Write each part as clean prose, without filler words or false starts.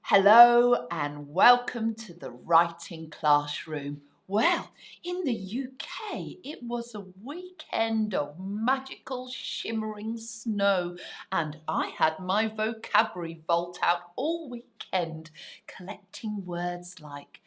Hello and welcome to the writing classroom. Well, in the UK, it was a weekend of magical shimmering snow, and I had my vocabulary vault out all weekend, collecting words like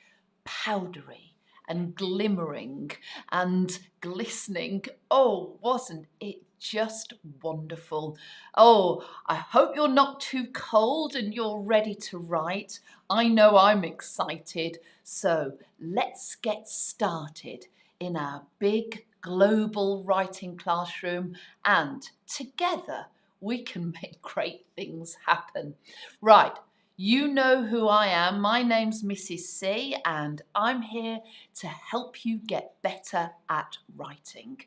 powdery and glimmering and glistening. Oh, wasn't it just wonderful? Oh, I hope you're not too cold and you're ready to write. I know I'm excited. So let's get started in our big global writing classroom, and together we can make great things happen. Right. You know who I am. My name's Mrs. C, and I'm here to help you get better at writing.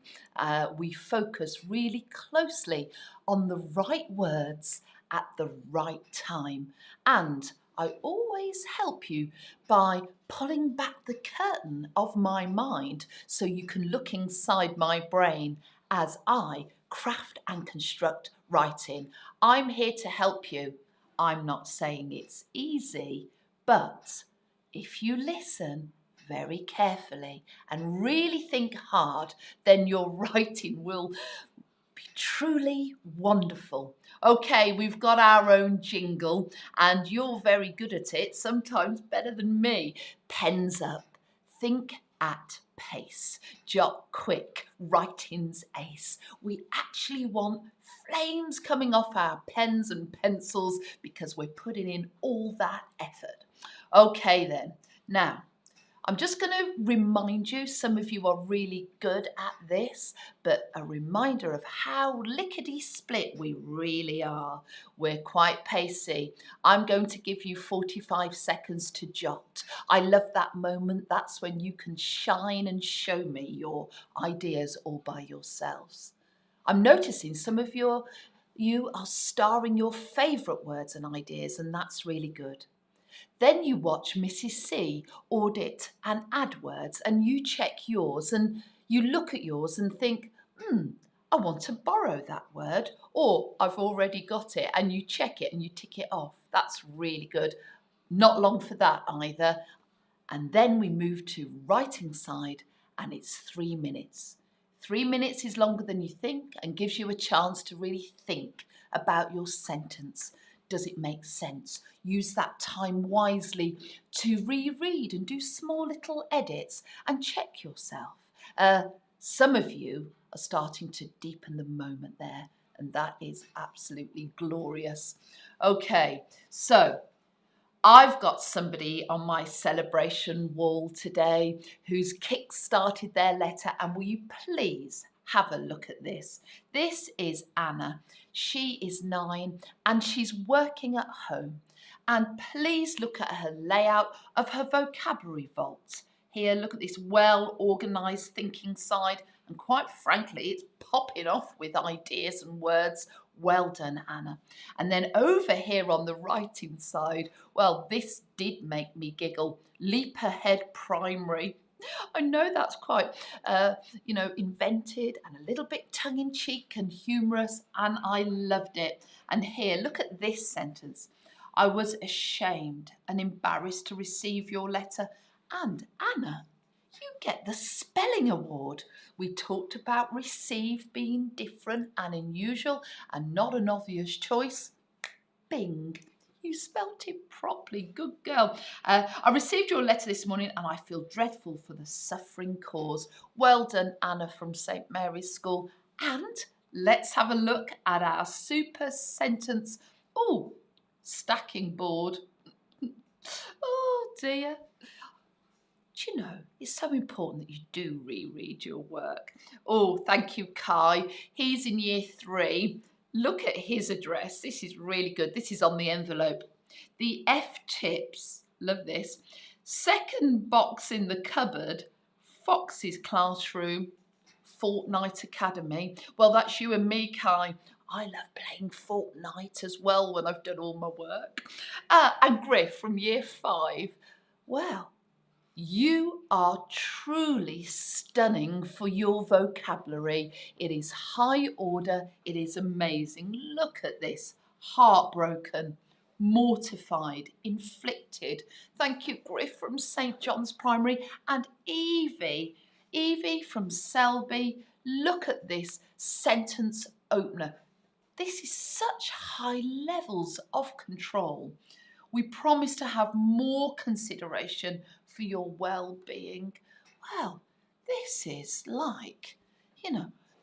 We focus really closely on the right words at the right time, and I always help you by pulling back the curtain of my mind so you can look inside my brain as I craft and construct writing. I'm here to help you. I'm not saying it's easy, but if you listen very carefully and really think hard, then your writing will be truly wonderful. Okay, we've got our own jingle, and you're very good at it, sometimes better than me. Pens up, think at pace, jot quick, writing's ace. We actually want flames coming off our pens and pencils because we're putting in all that effort. Okay then, now I'm just going to remind you, some of you are really good at this, but a reminder of how lickety-split we really are. We're quite pacey. I'm going to give you 45 seconds to jot. I love that moment. That's when you can shine and show me your ideas all by yourselves. I'm noticing some of you are starring your favourite words and ideas, and that's really good. Then you watch Mrs. C audit and add words, and you check yours and you look at yours and think, I want to borrow that word, or I've already got it, and you check it and you tick it off. That's really good. Not long for that either. And then we move to writing side, and it's 3 minutes. 3 minutes is longer than you think and gives you a chance to really think about your sentence. Does it make sense? Use that time wisely to reread and do small little edits and check yourself. Some of you are starting to deepen the moment there, and that is absolutely glorious. Okay, so I've got somebody on my celebration wall today who's kick-started their letter, and will you please have a look at this? This is Anna. She is 9 and she's working at home. And please look at her layout of her vocabulary vault. Here, look at this well-organised thinking side, and quite frankly, it's popping off with ideas and words. Well done, Anna. And then over here on the writing side, well, this did make me giggle. Leap ahead primary. I know that's quite, invented and a little bit tongue-in-cheek and humorous, and I loved it. And here, look at this sentence. I was ashamed and embarrassed to receive your letter. And Anna, you get the spelling award. We talked about receive being different and unusual and not an obvious choice. Bing. You spelt it properly. Good girl. I received your letter this morning and I feel dreadful for the suffering cause. Well done, Anna from St. Mary's School. And let's have a look at our super sentence. Oh, stacking board. Oh dear. Do you know, it's so important that you do reread your work. Oh, thank you, Kai. He's in year 3. Look at his address. This is really good. This is on the envelope. The F tips. Love this. Second box in the cupboard. Fox's classroom. Fortnite Academy. Well, that's you and me, Kai. I love playing Fortnite as well when I've done all my work. And Griff from year 5. Well, you are truly stunning for your vocabulary. It is high order. It is amazing. Look at this. Heartbroken. mortified, inflicted. Thank you, Griff from St John's Primary, and Evie from Selby. Look at this sentence opener. This is such high levels of control. We promise to have more consideration for your well-being. Well, this is like,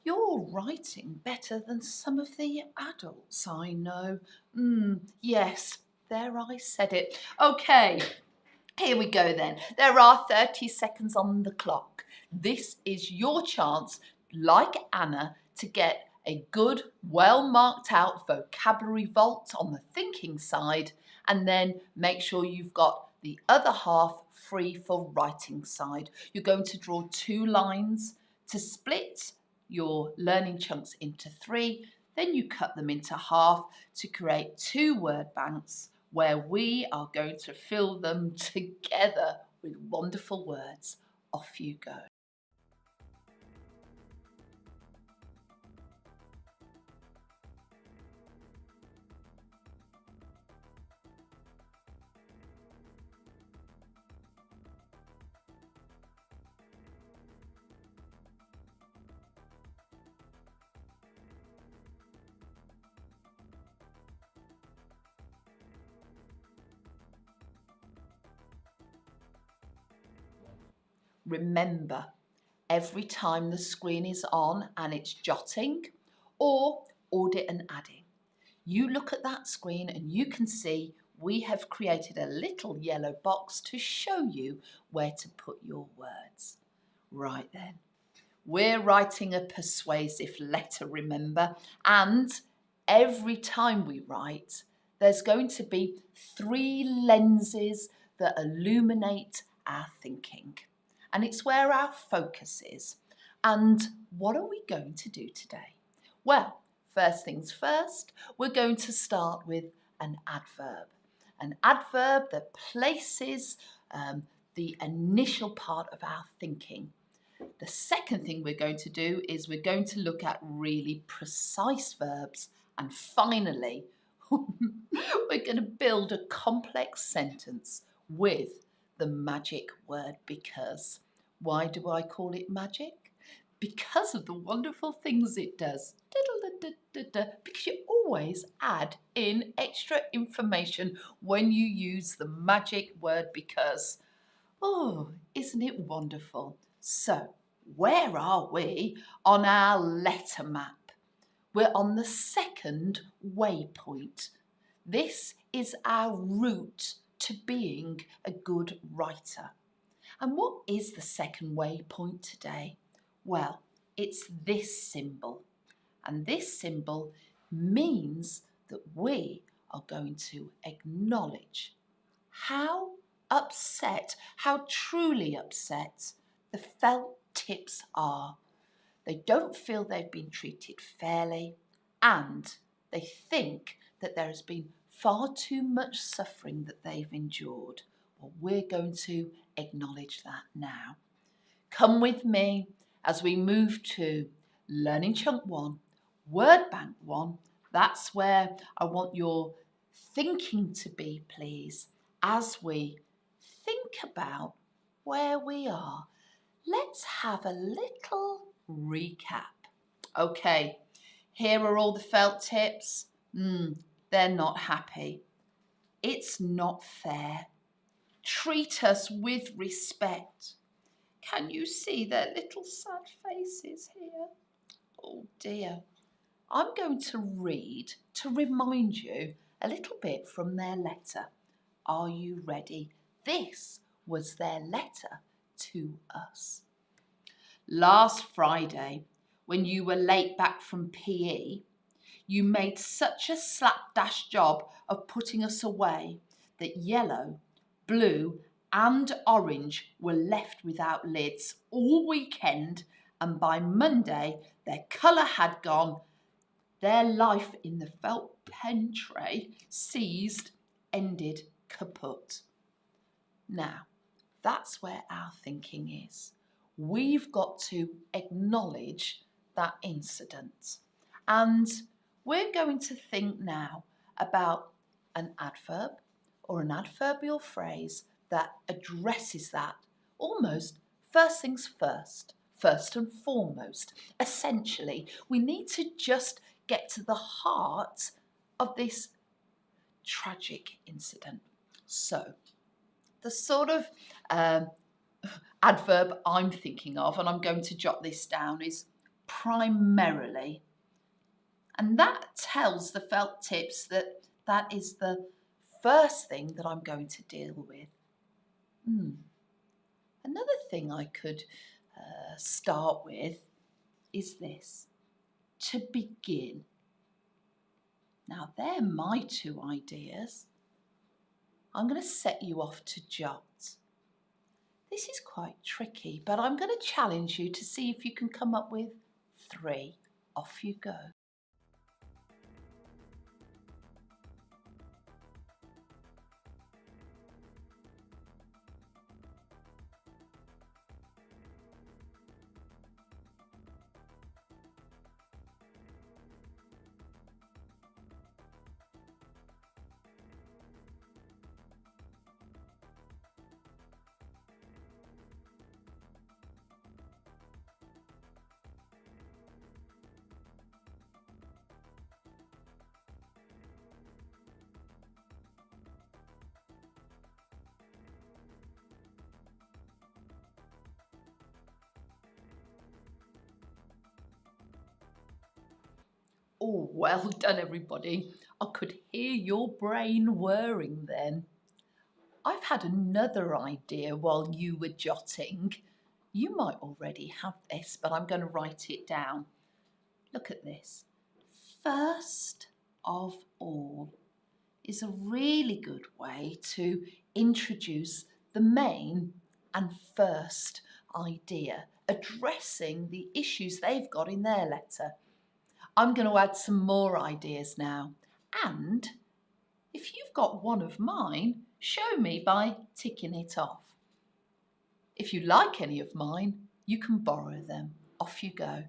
you're writing better than some of the adults I know. Yes, there I said it. Okay, here we go then. There are 30 seconds on the clock. This is your chance, like Anna, to get a good, well marked out vocabulary vault on the thinking side, and then make sure you've got the other half free for writing side. You're going to draw 2 lines to split your learning chunks into 3, then you cut them into half to create 2 word banks where we are going to fill them together with wonderful words. Off you go. Remember, every time the screen is on and it's jotting or audit and adding, you look at that screen and you can see we have created a little yellow box to show you where to put your words. Right then, we're writing a persuasive letter, remember, and every time we write, there's going to be 3 lenses that illuminate our thinking. And it's where our focus is. And what are we going to do today? Well, first things first, we're going to start with an adverb. An adverb that places the initial part of our thinking. The second thing we're going to do is we're going to look at really precise verbs. And finally, we're going to build a complex sentence with the magic word because. Why do I call it magic? Because of the wonderful things it does. Because you always add in extra information when you use the magic word because. Oh, isn't it wonderful? So, where are we on our letter map? We're on the second waypoint. This is our route to being a good writer. And what is the second waypoint today? Well, it's this symbol. And this symbol means that we are going to acknowledge how upset, how truly upset the felt tips are. They don't feel they've been treated fairly, and they think that there has been far too much suffering that they've endured. Well, we're going to acknowledge that now. Come with me as we move to Learning Chunk 1, Word Bank 1. That's where I want your thinking to be, please, as we think about where we are. Let's have a little recap. Okay, here are all the felt tips. They're not happy. It's not fair. Treat us with respect. Can you see their little sad faces here? Oh dear. I'm going to read to remind you a little bit from their letter. Are you ready? This was their letter to us. Last Friday, when you were late back from PE, you made such a slapdash job of putting us away that yellow, blue and orange were left without lids all weekend, and by Monday their colour had gone, their life in the felt pen tray seized, ended, kaput. Now, that's where our thinking is. We've got to acknowledge that incident. And we're going to think now about an adverb or an adverbial phrase that addresses that almost first things first, first and foremost. Essentially, we need to just get to the heart of this tragic incident. So, the sort of adverb I'm thinking of, and I'm going to jot this down, is primarily. And that tells the felt tips that that is the first thing that I'm going to deal with. Another thing I could start with is this, to begin. Now, they're my two ideas. I'm going to set you off to jot. This is quite tricky, but I'm going to challenge you to see if you can come up with 3. Off you go. Oh, well done, everybody. I could hear your brain whirring then. I've had another idea while you were jotting. You might already have this, but I'm going to write it down. Look at this. First of all is a really good way to introduce the main and first idea, addressing the issues they've got in their letter. I'm going to add some more ideas now. And if you've got one of mine, show me by ticking it off. If you like any of mine, you can borrow them. Off you go.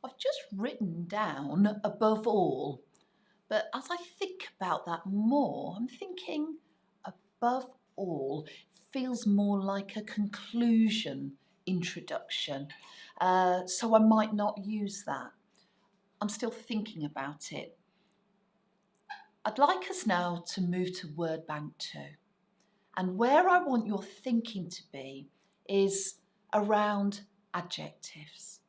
I've just written down above all, but as I think about that more, I'm thinking above all feels more like a conclusion introduction, so I might not use that. I'm still thinking about it. I'd like us now to move to word bank 2, and where I want your thinking to be is around adjectives.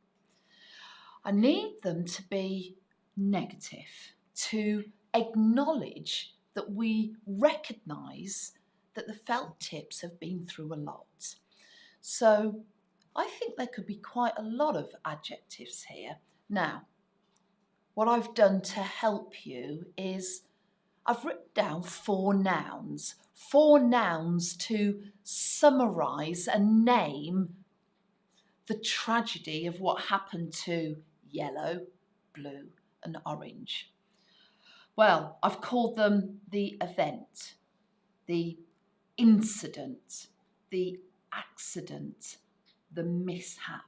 I need them to be negative, to acknowledge that we recognise that the felt tips have been through a lot. So I think there could be quite a lot of adjectives here. Now, what I've done to help you is I've written down 4 nouns to summarise and name the tragedy of what happened to yellow, blue and orange. Well, I've called them the event, the incident, the accident, the mishap.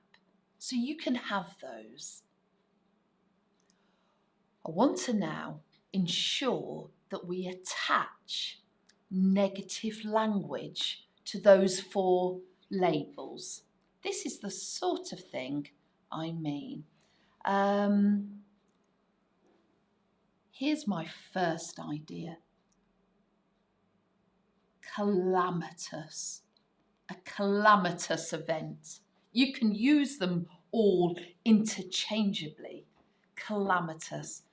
So you can have those. I want to now ensure that we attach negative language to those 4 labels. This is the sort of thing I mean. Here's my first idea. calamitous, a calamitous event. You can use them all interchangeably. Calamitous.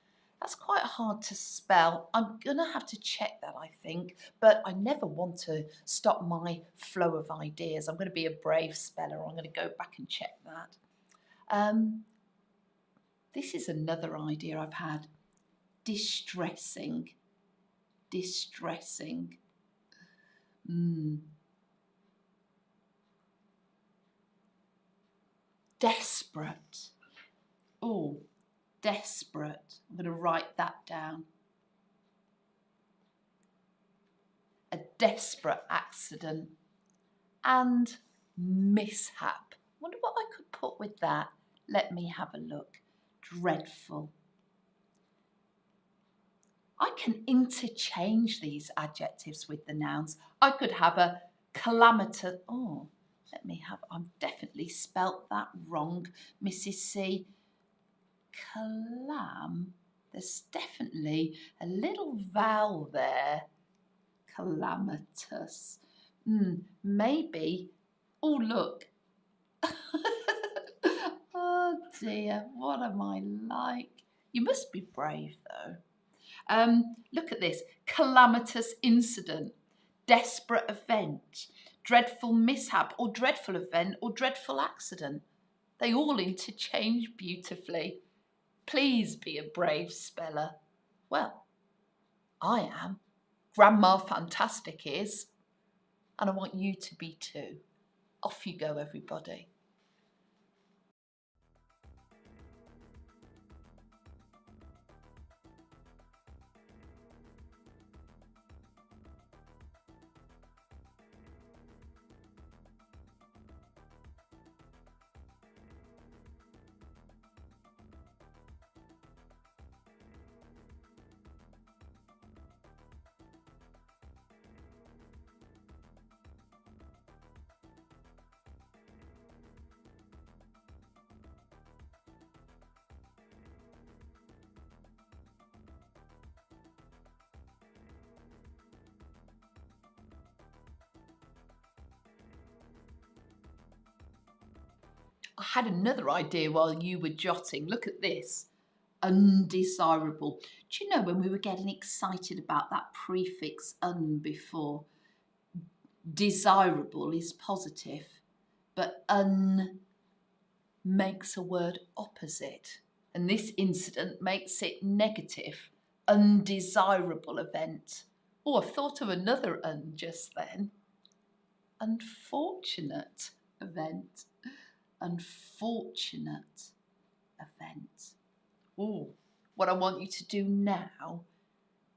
That's quite hard to spell. I'm going to have to check that, I think, but I never want to stop my flow of ideas. I'm going to be a brave speller. I'm going to go back and check that. This is another idea I've had. Distressing. Distressing. Desperate. Oh, desperate. I'm going to write that down. A desperate accident. And mishap. Wonder what I could put with that. Let me have a look. Dreadful. I can interchange these adjectives with the nouns. I could have a calamitous. Oh, let me have. I've definitely spelt that wrong, Mrs. C. There's definitely a little vowel there. Calamitous. Maybe. Oh, look. Oh dear, what am I like? You must be brave though. Look at this. Calamitous incident, desperate event, dreadful mishap or dreadful event or dreadful accident. They all interchange beautifully. Please be a brave speller. Well, I am. Grandma Fantastic is. And I want you to be too. Off you go, everybody. I had another idea while you were jotting. Look at this. Undesirable. Do you know when we were getting excited about that prefix un before? Desirable is positive, but un makes a word opposite. And this incident makes it negative. Undesirable event. Oh, I've thought of another un just then. Unfortunate event. Unfortunate event. Oh, what I want you to do now,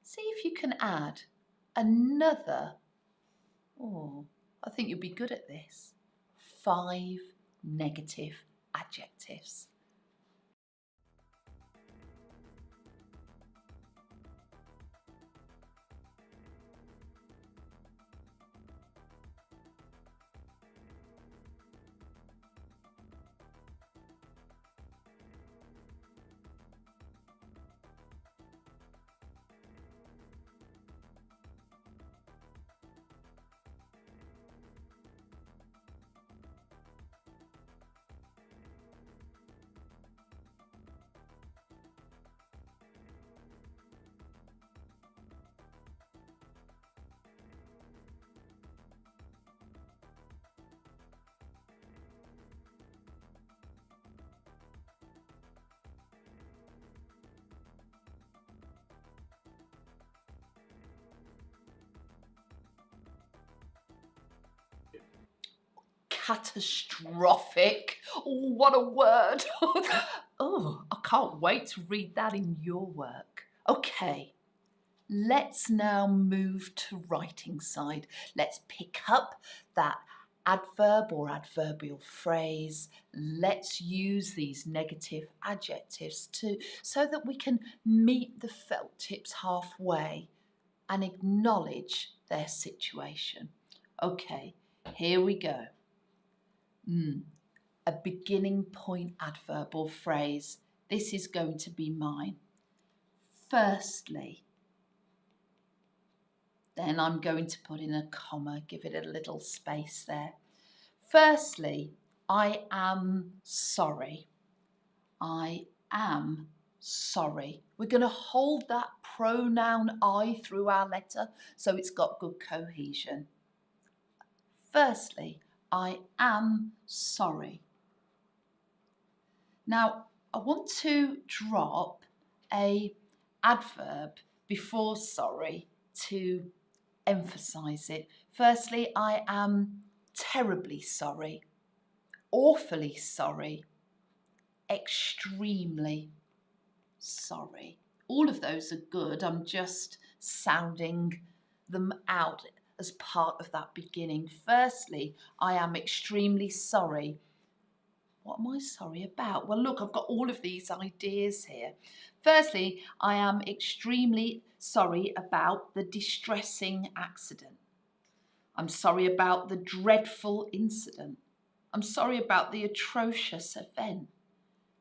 see if you can add another, I think you'll be good at this, 5 negative adjectives. Catastrophic. Oh, what a word. Oh, I can't wait to read that in your work. Okay, let's now move to writing side. Let's pick up that adverb or adverbial phrase. Let's use these negative adjectives so that we can meet the felt tips halfway and acknowledge their situation. Okay, here we go. A beginning point adverb or phrase. This is going to be mine. Firstly, Then I'm going to put in a comma, give it a little space there. Firstly, I am sorry. I am sorry. We're going to hold that pronoun I through our letter so it's got good cohesion. Firstly, I am sorry. Now, I want to drop a adverb before sorry to emphasize it. Firstly, I am terribly sorry, awfully sorry, extremely sorry. All of those are good. I'm just sounding them out as part of that beginning. Firstly, I am extremely sorry. What am I sorry about? Well, look, I've got all of these ideas here. Firstly, I am extremely sorry about the distressing accident. I'm sorry about the dreadful incident. I'm sorry about the atrocious event,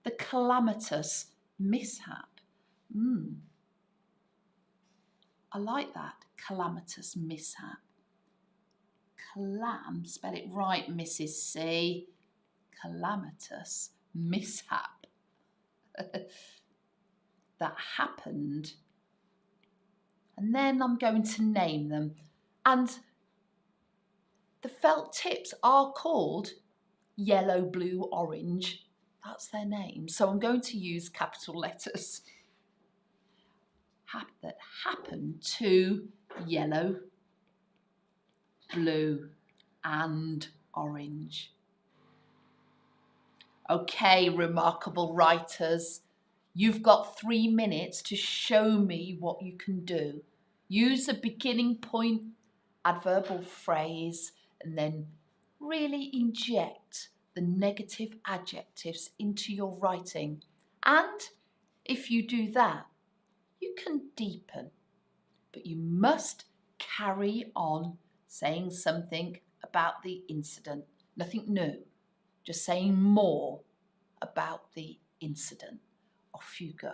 the calamitous mishap. I like that, calamitous mishap. Spell it right, Mrs. C. Calamitous mishap. That happened. And then I'm going to name them. And the felt tips are called yellow, blue, orange. That's their name. So I'm going to use capital letters. That happened to yellow, blue and orange. Okay, remarkable writers, you've got 3 minutes to show me what you can do. Use a beginning point, adverbial phrase, and then really inject the negative adjectives into your writing. And if you do that, you can deepen, but you must carry on saying something about the incident. Nothing new, just saying more about the incident. Off you go.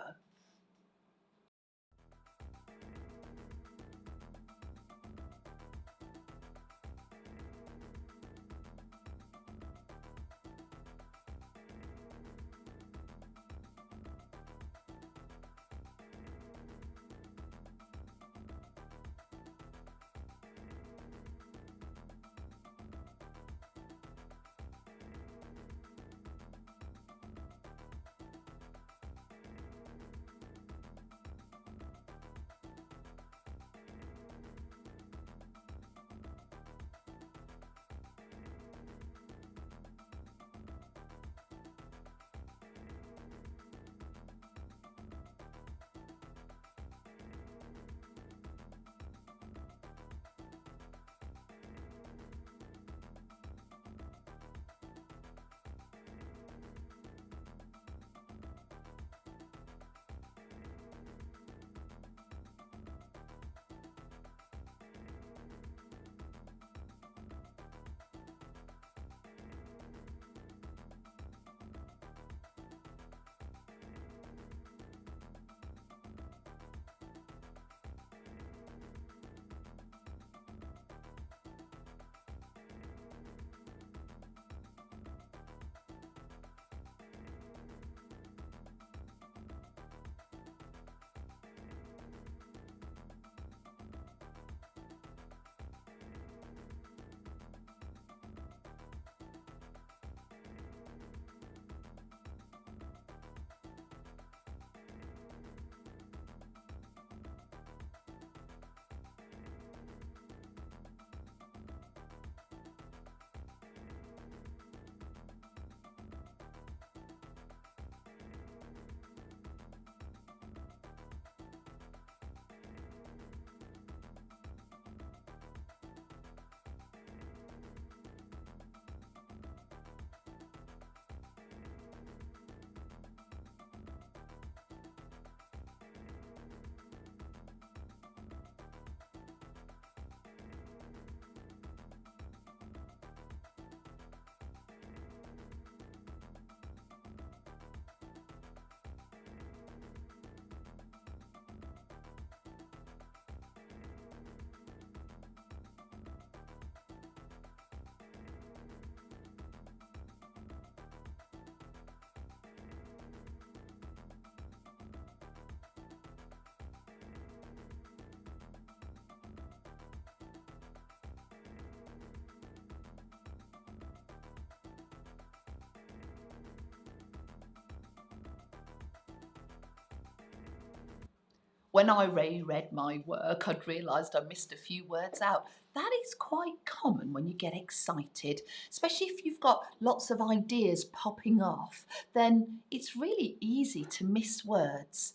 When I reread my work, I'd realised I missed a few words out. That is quite common when you get excited, especially if you've got lots of ideas popping off, then it's really easy to miss words.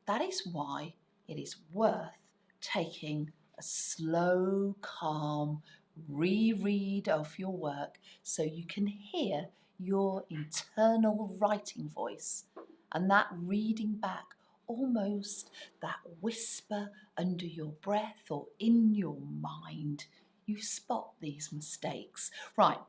That is why it is worth taking a slow, calm reread of your work so you can hear your internal writing voice and that reading back, almost that whisper under your breath or in your mind. You spot these mistakes. Right,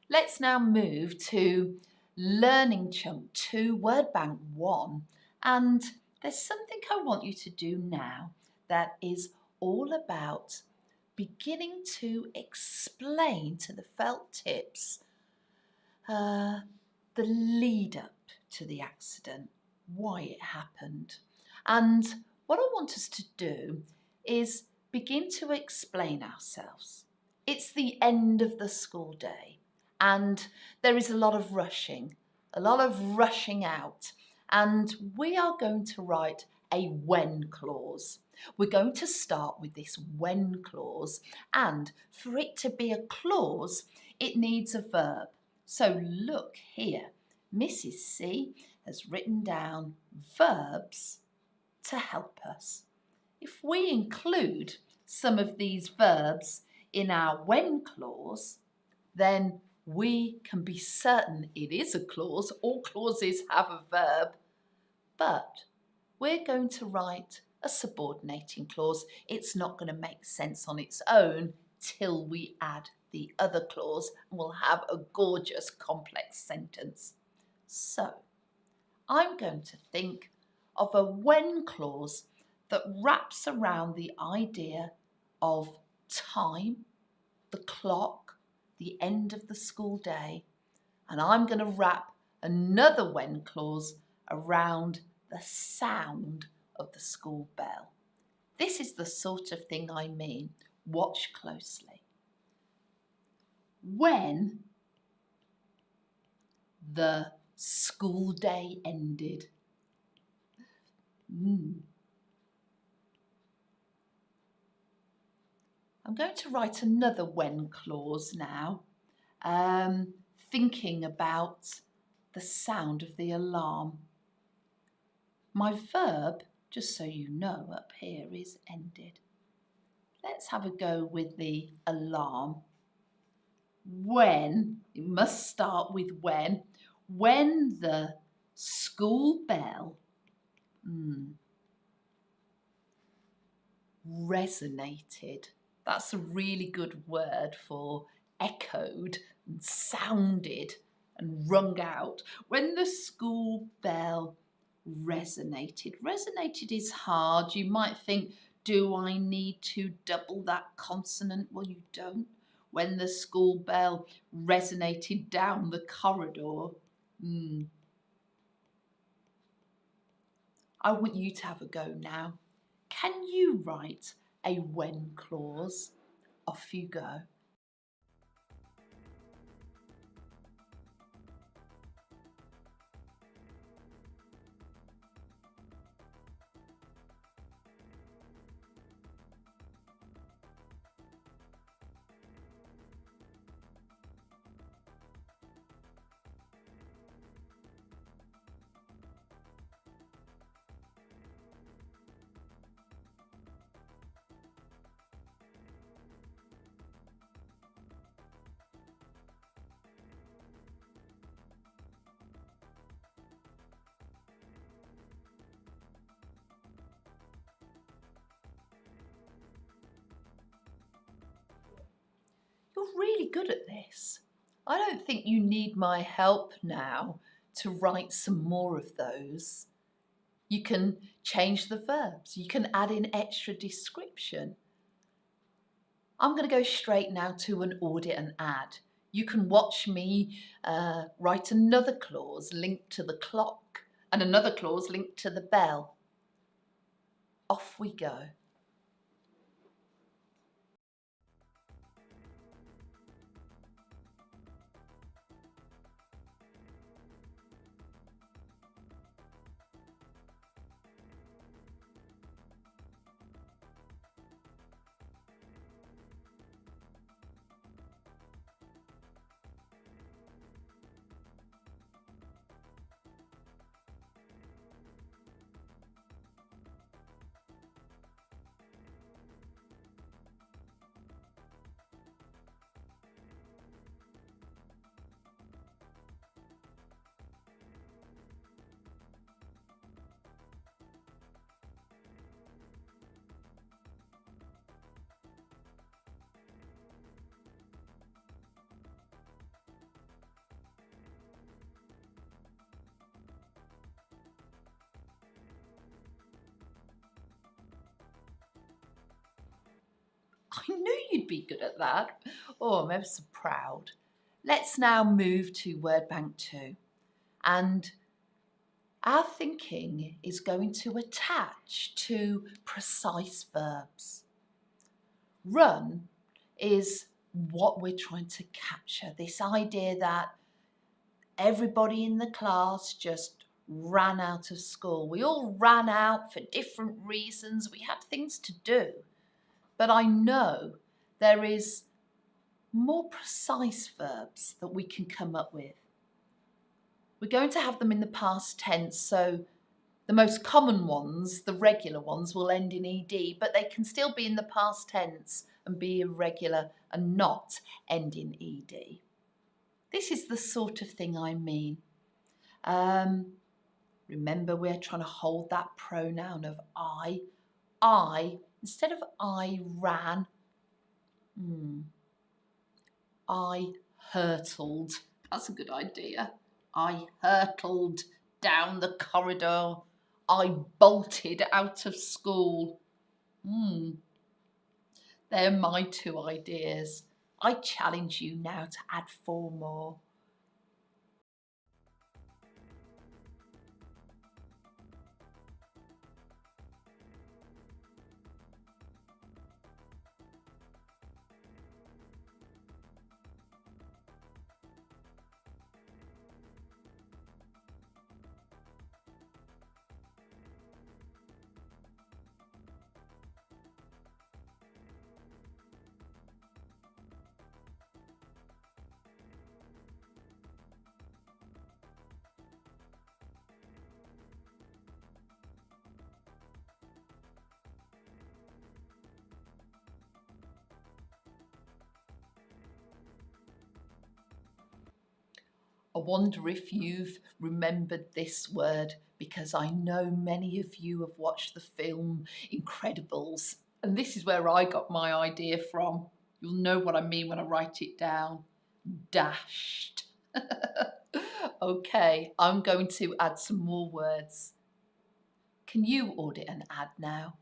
let's now move to Learning Chunk 2, Word Bank 1, and there's something I want you to do now that is all about beginning to explain to the felt tips the lead up to the accident, why it happened. And what I want us to do is begin to explain ourselves. It's the end of the school day and there is a lot of rushing out, and we are going to write a when clause. We're going to start with this when clause, and for it to be a clause, it needs a verb. So look here, Mrs. C has written down verbs to help us. If we include some of these verbs in our when clause, then we can be certain it is a clause. All clauses have a verb, but we're going to write a subordinating clause. It's not going to make sense on its own till we add the other clause, and we'll have a gorgeous complex sentence. So I'm going to think of a when clause that wraps around the idea of time, the clock, the end of the school day, and I'm going to wrap another when clause around the sound of the school bell. This is the sort of thing I mean. Watch closely. When the school day ended. I'm going to write another when clause now, thinking about the sound of the alarm. My verb, just so you know, up here is ended. Let's have a go with the alarm. When, it must start with when the school bell resonated. That's a really good word for echoed and sounded and rung out. When the school bell resonated. Resonated is hard. You might think, do I need to double that consonant? Well, you don't. When the school bell resonated down the corridor. I want you to have a go now. Can you write a when clause? Off you go. You're really good at this. I don't think you need my help now to write some more of those. You can change the verbs. You can add in extra description. I'm going to go straight now to an audit and add. You can watch me write another clause linked to the clock and another clause linked to the bell. Off we go. you'd be good at that. Oh, I'm ever so proud. Let's now move to word bank 2. And our thinking is going to attach to precise verbs. Run is what we're trying to capture, this idea that everybody in the class just ran out of school. We all ran out for different reasons. We had things to do. But I know there is more precise verbs that we can come up with. We're going to have them in the past tense, so the most common ones, the regular ones, will end in ed, but they can still be in the past tense and be irregular and not end in ed. This is the sort of thing I mean. Remember, we're trying to hold that pronoun of I. Instead of I ran, I hurtled. That's a good idea. I hurtled down the corridor. I bolted out of school. They're my 2 ideas. I challenge you now to add 4 more. I wonder if you've remembered this word, because I know many of you have watched the film Incredibles, and this is where I got my idea from. You'll know what I mean when I write it down. Dashed. Okay, I'm going to add some more words. Can you audit and add now?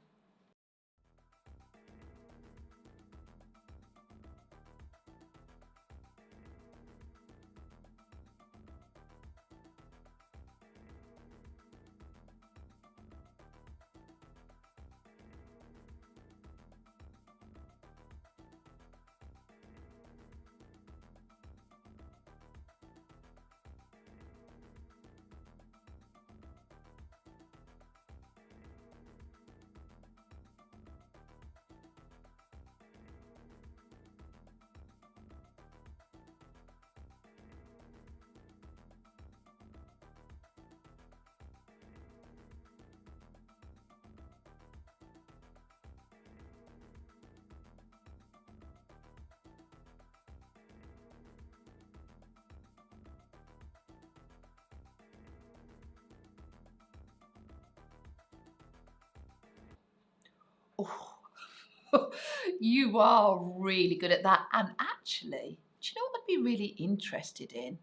Oh, you are really good at that. And actually, do you know what I'd be really interested in?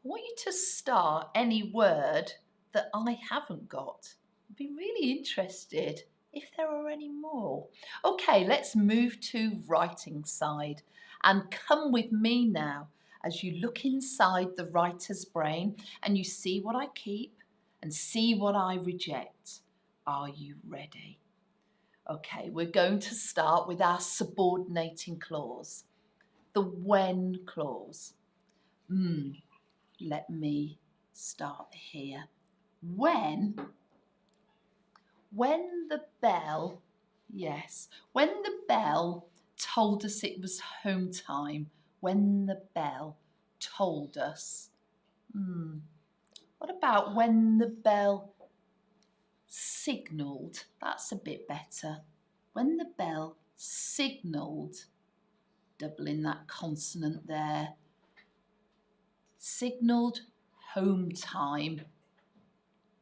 I want you to start any word that I haven't got. I'd be really interested if there are any more. Okay, let's move to writing side, and come with me now as you look inside the writer's brain and you see what I keep and see what I reject. Are you ready? Okay, we're going to start with our subordinating clause, the when clause. Let me start here. When the bell, when the bell told us it was home time, when the bell told us. What about when the bell signalled? That's a bit better. When the bell signalled, doubling that consonant there, signalled home time.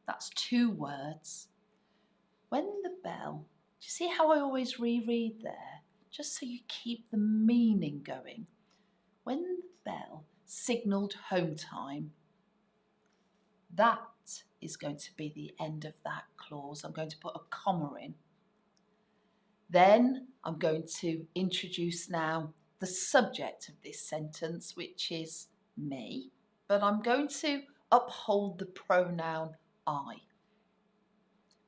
That's 2 words. When the bell, do you see how I always reread there? Just so you keep the meaning going. When the bell signalled home time, that is going to be the end of that clause. I'm going to put a comma in. Then I'm going to introduce now the subject of this sentence, which is me, but I'm going to uphold the pronoun I.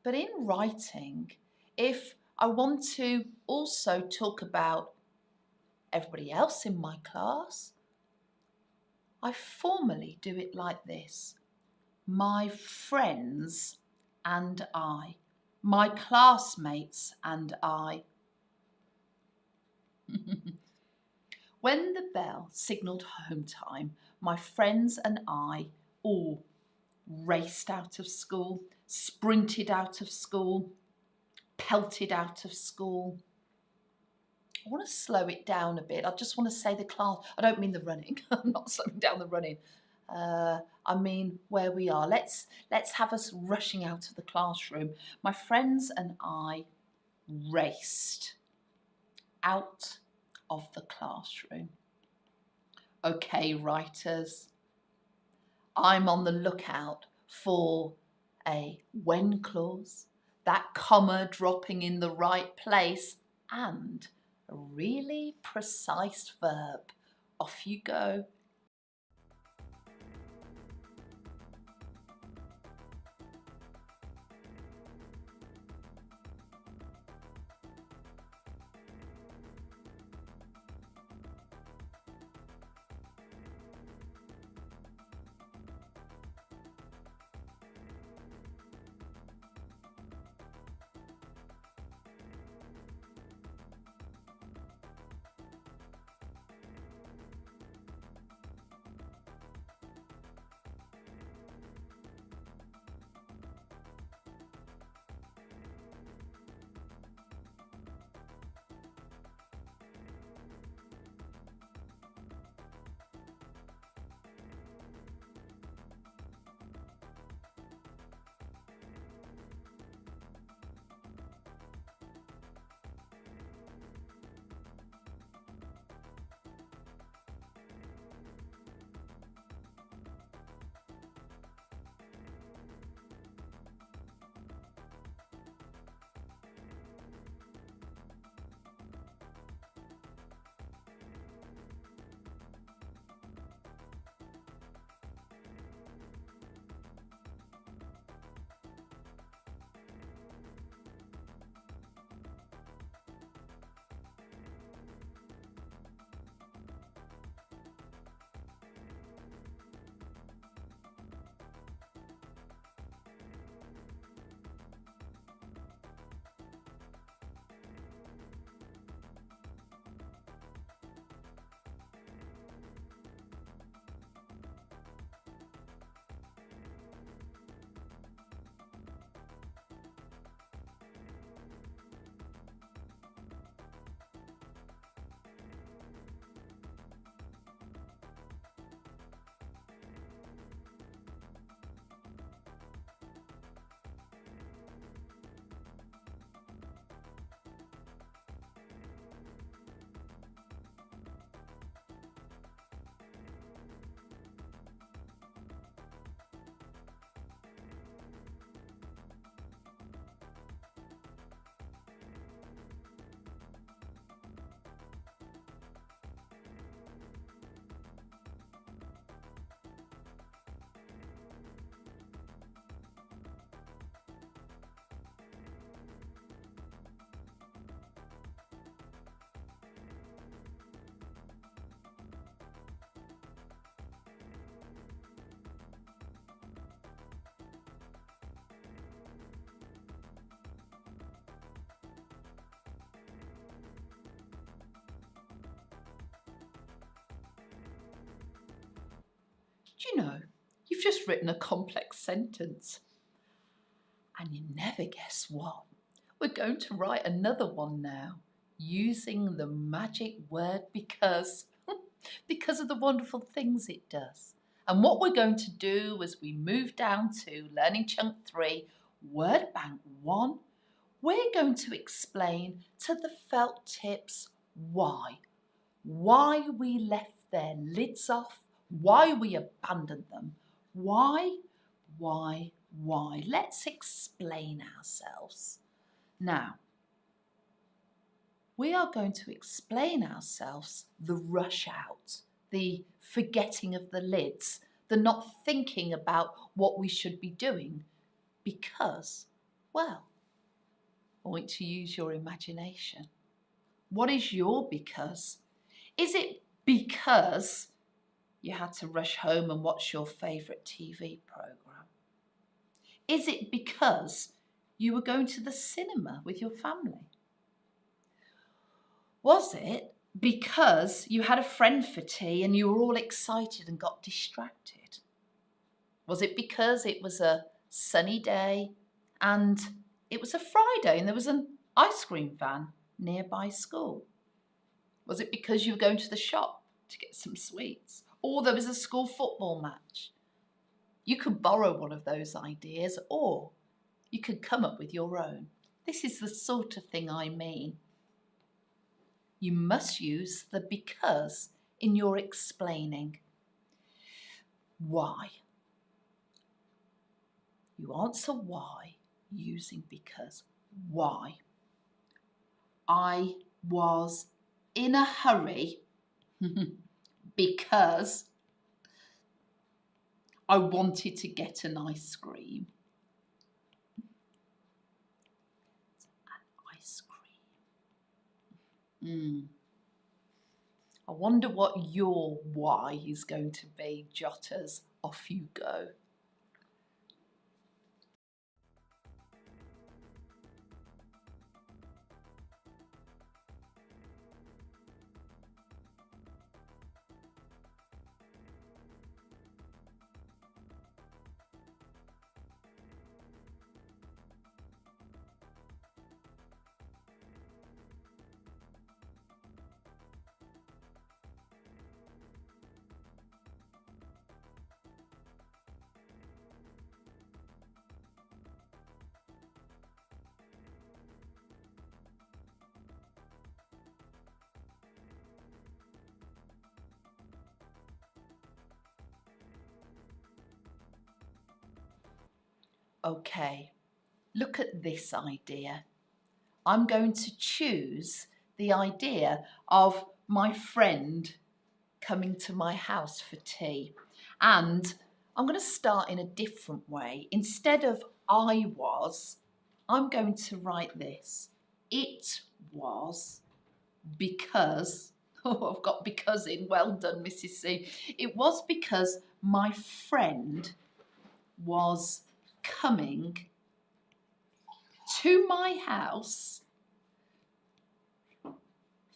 But in writing, if I want to also talk about everybody else in my class, I formally do it like this. My friends and I. My classmates and I. When the bell signalled home time, my friends and I all raced out of school, sprinted out of school, pelted out of school. I want to slow it down a bit. I just want to say the class. I don't mean the running. I'm not slowing down the running. I mean where we are. Let's have us rushing out of the classroom. My friends and I raced out of the classroom. Okay, writers, I'm on the lookout for a when clause, that comma dropping in the right place, and a really precise verb. Off you go. Do you know, you've just written a complex sentence. And you never guess what? We're going to write another one now using the magic word because of the wonderful things it does. And what we're going to do as we move down to Learning Chunk 3, Word Bank 1, we're going to explain to the felt tips why we left their lids off, why we abandoned them, why. Let's explain ourselves. Now, we are going to explain ourselves the rush out, the forgetting of the lids, the not thinking about what we should be doing because, well, I want to use your imagination. What is your because? Is it because you had to rush home and watch your favourite TV programme? Is it because you were going to the cinema with your family? Was it because you had a friend for tea and you were all excited and got distracted? Was it because it was a sunny day and it was a Friday and there was an ice cream van nearby school? Was it because you were going to the shop to get some sweets? Or there was a school football match? You could borrow one of those ideas or you could come up with your own. This is the sort of thing I mean. You must use the because in your explaining. Why? You answer why using because. Why? I was in a hurry because I wanted to get an ice cream. An ice cream. I wonder what your why is going to be, Jotters. Off you go. Okay, look at this idea. I'm going to choose the idea of my friend coming to my house for tea. And I'm going to start in a different way. Instead of I was, I'm going to write this. It was because, oh, I've got because in. Well done, Mrs. C. It was because my friend was coming to my house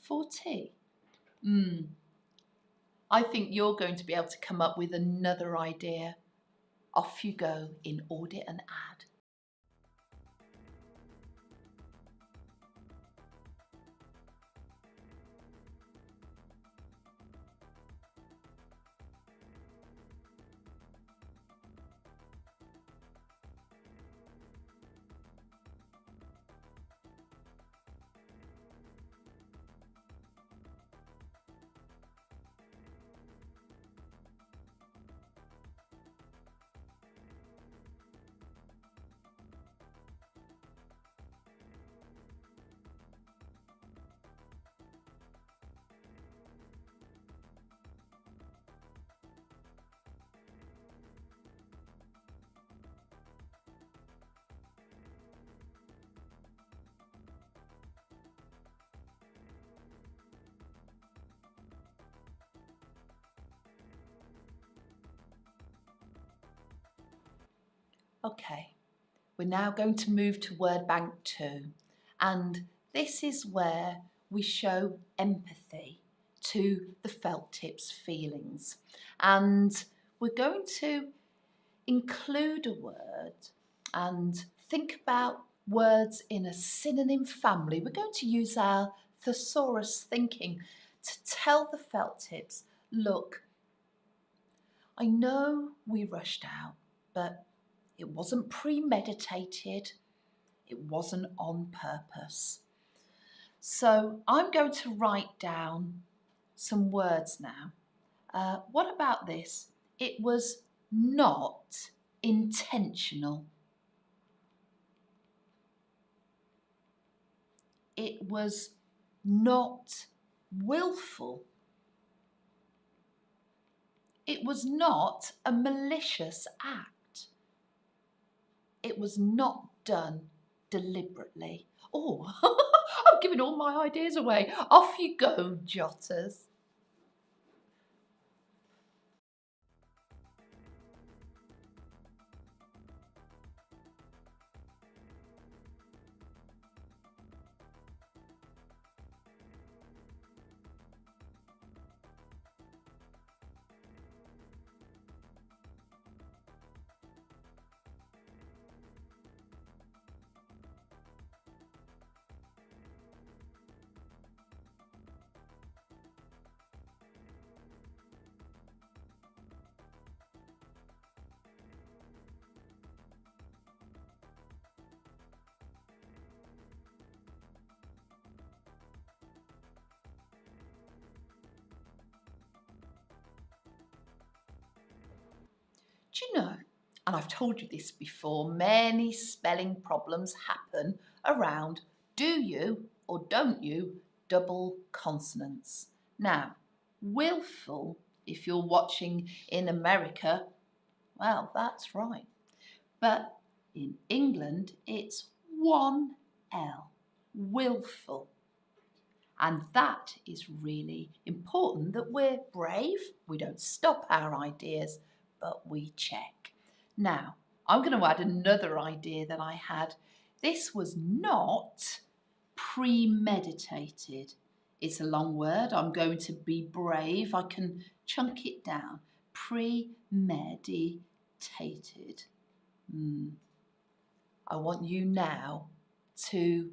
for tea. I think you're going to be able to come up with another idea. Off you go in audit and add. Okay, we're now going to move to word bank 2, and this is where we show empathy to the felt tip's feelings, and we're going to include a word and think about words in a synonym family. We're going to use our thesaurus thinking to tell the felt tips, look, I know we rushed out, but it wasn't premeditated, it wasn't on purpose. So I'm going to write down some words now. What about this? It was not intentional. It was not willful. It was not a malicious act. It was not done deliberately. Oh, I'm giving all my ideas away. Off you go, Jotters. Do you know, and I've told you this before, many spelling problems happen around do you or don't you double consonants. Now, willful, if you're watching in America, well, that's right. But in England, it's one L, willful. And that is really important, that we're brave, we don't stop our ideas, but we check. Now, I'm going to add another idea that I had. This was not premeditated. It's a long word. I'm going to be brave. I can chunk it down. Premeditated. I want you now to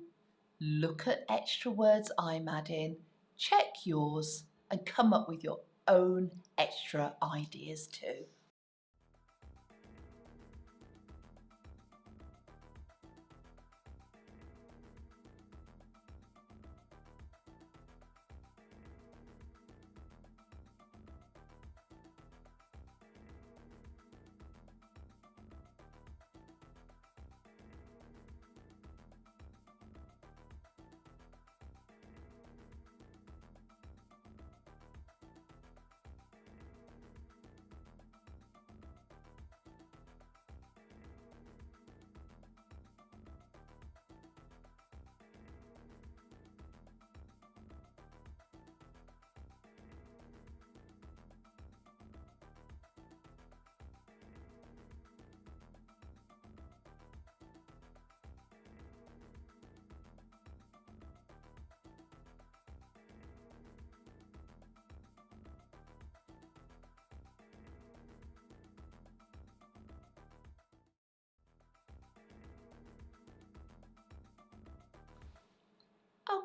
look at extra words I'm adding, check yours, and come up with your own extra ideas too.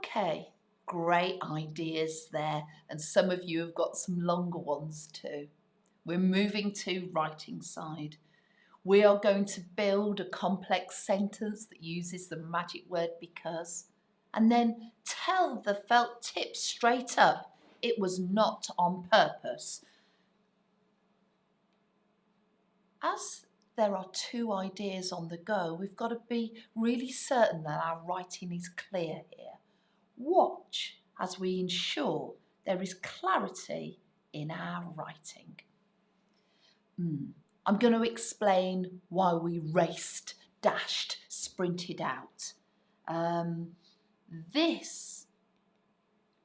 Okay, great ideas there, and some of you have got some longer ones too. We're moving to writing side. We are going to build a complex sentence that uses the magic word because, and then tell the felt tip straight up. It was not on purpose. As there are two ideas on the go, we've got to be really certain that our writing is clear here. Watch as we ensure there is clarity in our writing. I'm going to explain why we raced, dashed, sprinted out. This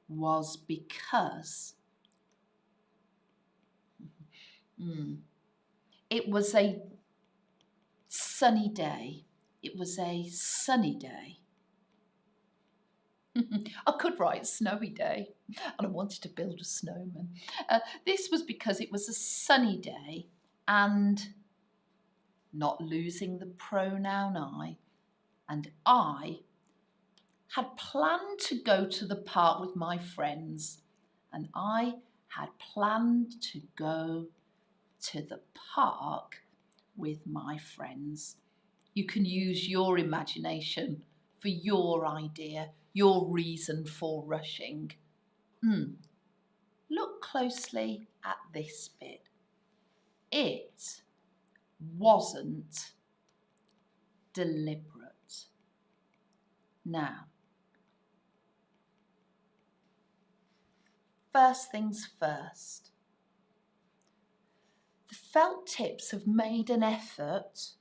was because it was a sunny day. It was a sunny day. I could write snowy day, and I wanted to build a snowman. This was because it was a sunny day, and not losing the pronoun I, and I had planned to go to the park with my friends, and I had planned to go to the park with my friends. You can use your imagination for your idea, your reason for rushing. Look closely at this bit. It wasn't deliberate. Now, first things first. The felt tips have made an effort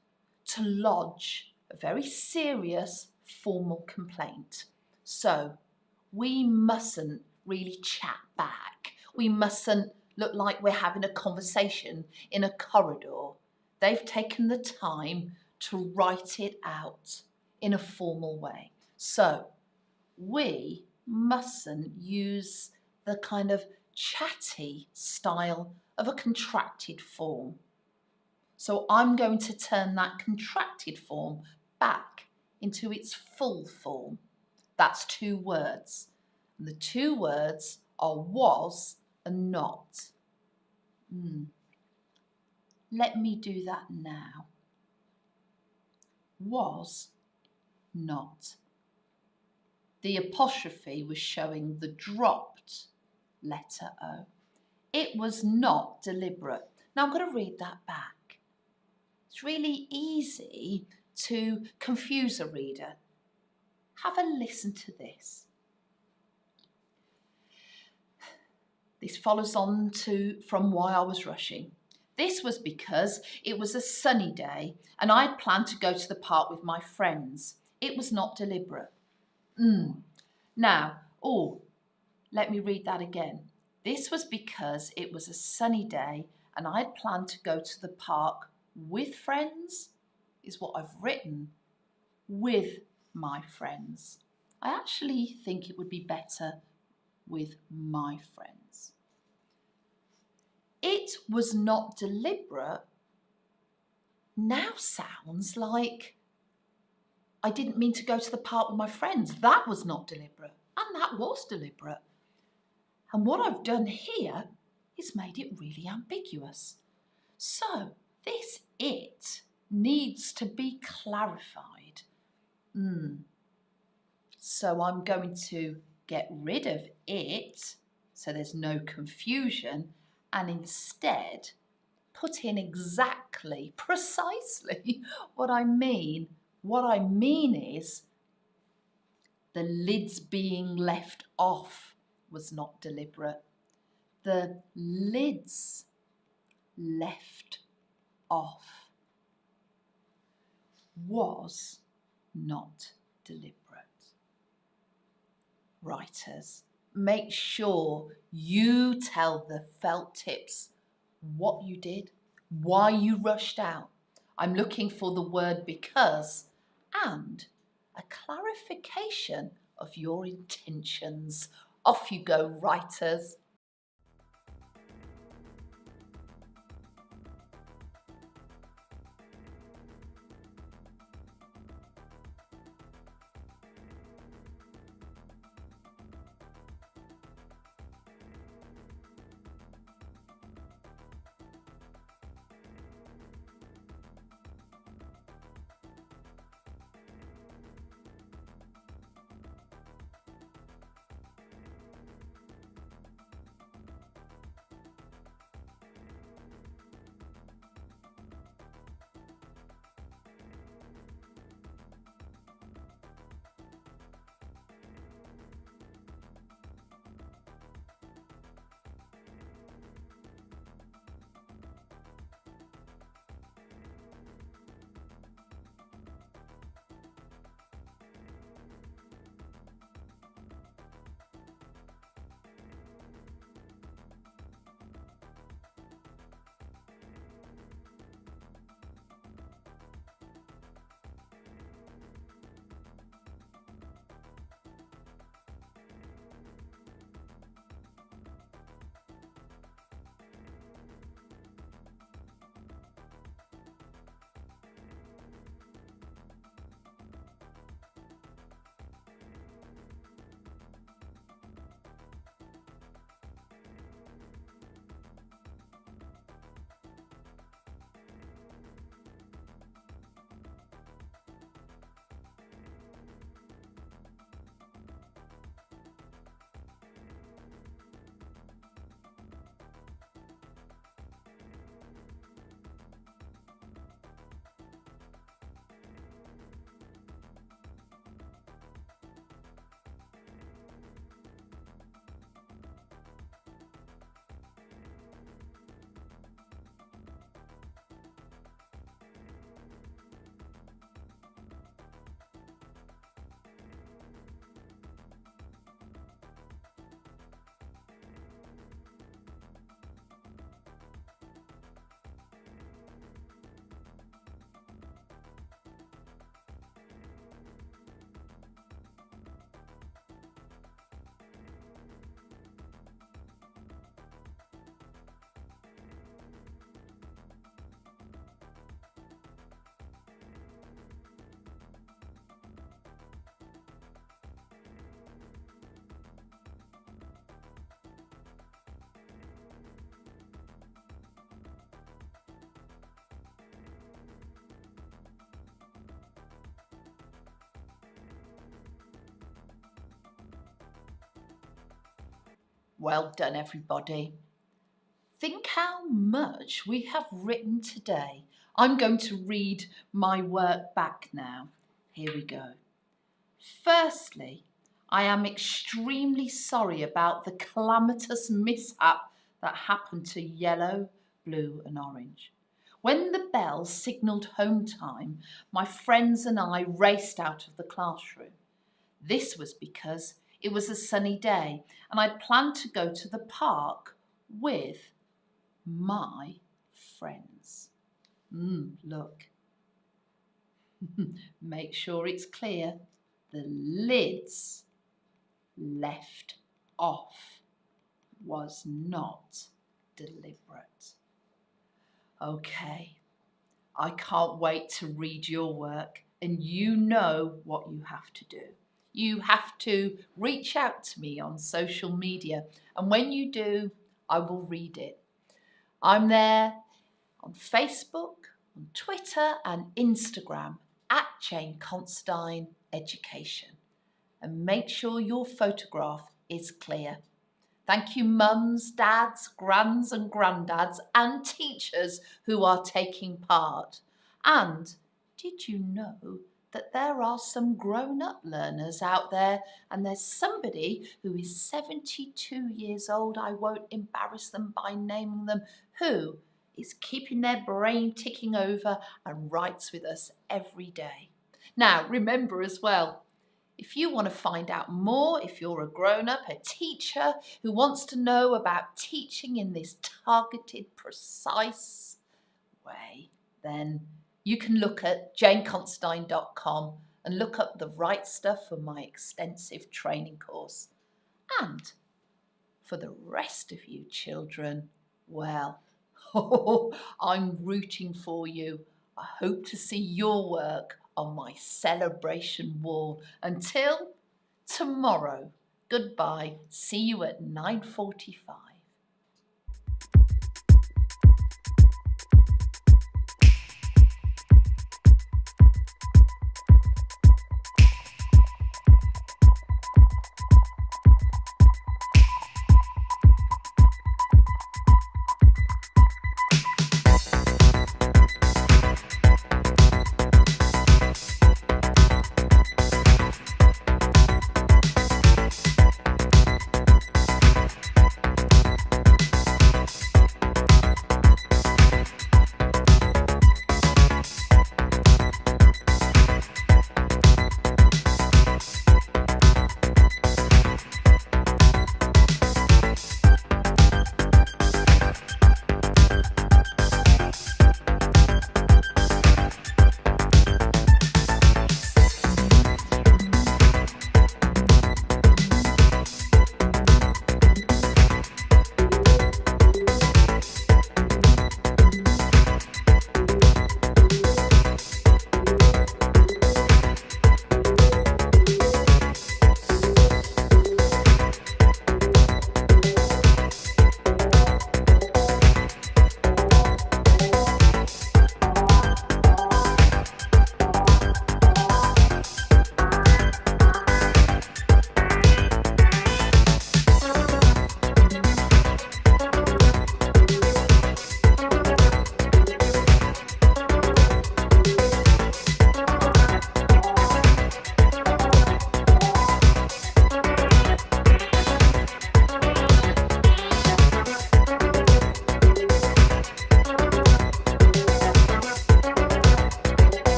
to lodge a very serious formal complaint. So we mustn't really chat back. We mustn't look like we're having a conversation in a corridor. They've taken the time to write it out in a formal way. So we mustn't use the kind of chatty style of a contracted form. So I'm going to turn that contracted form back into its full form. That's 2 words. And the 2 words are was and not. Let me do that now. Was not. The apostrophe was showing the dropped letter O. It was not deliberate. Now I'm going to read that back. It's really easy to confuse a reader. Have a listen to this. This follows on from why I was rushing. This was because it was a sunny day and I'd planned to go to the park with my friends. It was not deliberate. Now, let me read that again. This was because it was a sunny day and I'd planned to go to the park with friends, is what I've written, with my friends. I actually think it would be better with my friends. It was not deliberate now sounds like I didn't mean to go to the park with my friends. That was not deliberate, and that was deliberate. And what I've done here is made it really ambiguous. So this it needs to be clarified. So I'm going to get rid of it so there's no confusion and instead put in exactly, precisely what I mean. What I mean is the lids being left off was not deliberate. The lids left off was not deliberate. Writers, make sure you tell the felt tips what you did, why you rushed out. I'm looking for the word because and a clarification of your intentions. Off you go, writers. Well done, everybody. Think how much we have written today. I'm going to read my work back now. Here we go. Firstly, I am extremely sorry about the calamitous mishap that happened to yellow, blue and orange. When the bell signalled home time, my friends and I raced out of the classroom. This was because it was a sunny day and I'd planned to go to the park with my friends. Look. Make sure it's clear. The lids left off was not deliberate. Okay, I can't wait to read your work, and you know what you have to do. You have to reach out to me on social media, and when you do, I will read it. I'm there on Facebook, on Twitter and Instagram at Jane Considine Education. And make sure your photograph is clear. Thank you mums, dads, grands and granddads and teachers who are taking part. And did you know that there are some grown-up learners out there, and there's somebody who is 72 years old, I won't embarrass them by naming them, who is keeping their brain ticking over and writes with us every day. Now, remember as well, if you want to find out more, if you're a grown-up, a teacher who wants to know about teaching in this targeted, precise way, then you can look at janeconsidine.com and look up the right stuff for my extensive training course. And for the rest of you children, well, I'm rooting for you. I hope to see your work on my celebration wall. Until tomorrow, goodbye. See you at 9:45.